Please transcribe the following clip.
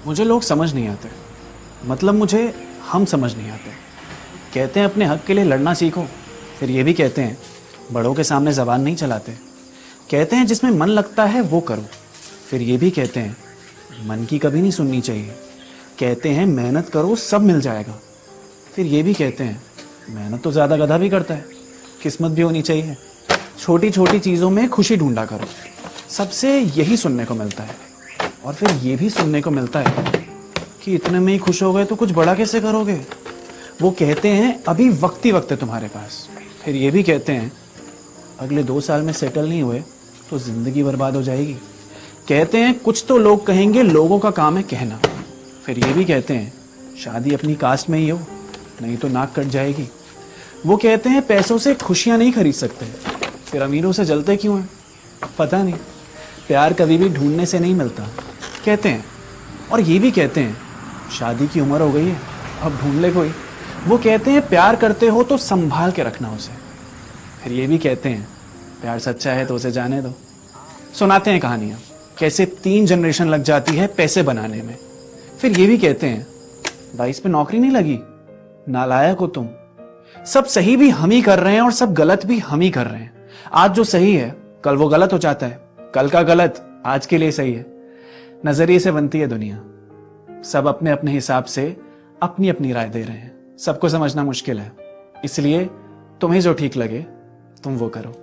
मुझे लोग समझ नहीं आते, मतलब मुझे हम समझ नहीं आते। कहते हैं अपने हक के लिए लड़ना सीखो, फिर ये भी कहते हैं बड़ों के सामने ज़बान नहीं चलाते। कहते हैं जिसमें मन लगता है वो करो, फिर ये भी कहते हैं मन की कभी नहीं सुननी चाहिए। कहते हैं मेहनत करो सब मिल जाएगा, फिर ये भी कहते हैं मेहनत तो ज़्यादा गधा भी करता है, किस्मत भी होनी चाहिए। छोटी छोटी चीज़ों में खुशी ढूंढा करो, सबसे यही सुनने को मिलता है। और फिर ये भी सुनने को मिलता है कि इतने में ही खुश हो गए तो कुछ बड़ा कैसे करोगे। वो कहते हैं अभी वक्त ही वक्त है तुम्हारे पास, फिर ये भी कहते हैं अगले 2 साल में सेटल नहीं हुए तो ज़िंदगी बर्बाद हो जाएगी। कहते हैं कुछ तो लोग कहेंगे, लोगों का काम है कहना। फिर ये भी कहते हैं शादी अपनी कास्ट में ही हो, नहीं तो नाक कट जाएगी। वो कहते हैं पैसों से खुशियाँ नहीं खरीद सकते, फिर अमीरों से जलते क्यों हैं पता नहीं। प्यार कभी भी ढूंढने से नहीं मिलता कहते हैं। और ये भी कहते हैं शादी की उम्र हो गई है, अब ढूंढ ले कोई। वो कहते हैं प्यार करते हो तो संभाल के रखना उसे। फिर ये भी कहते हैं प्यार सच्चा है तो उसे जाने दो। सुनाते हैं कहानियाँ कैसे 3 जनरेशन लग जाती है पैसे बनाने में। फिर ये भी कहते हैं 22 पे नौकरी नहीं लगी, नालायक हो तुम। सब सही भी हम ही कर रहे हैं और सब गलत भी हम ही कर रहे हैं। आज जो सही है कल वो गलत हो जाता है, कल का गलत आज के लिए सही है। नजरिए से बनती है दुनिया, सब अपने अपने हिसाब से अपनी अपनी राय दे रहे हैं। सबको समझना मुश्किल है, इसलिए तुम्हें जो ठीक लगे तुम वो करो।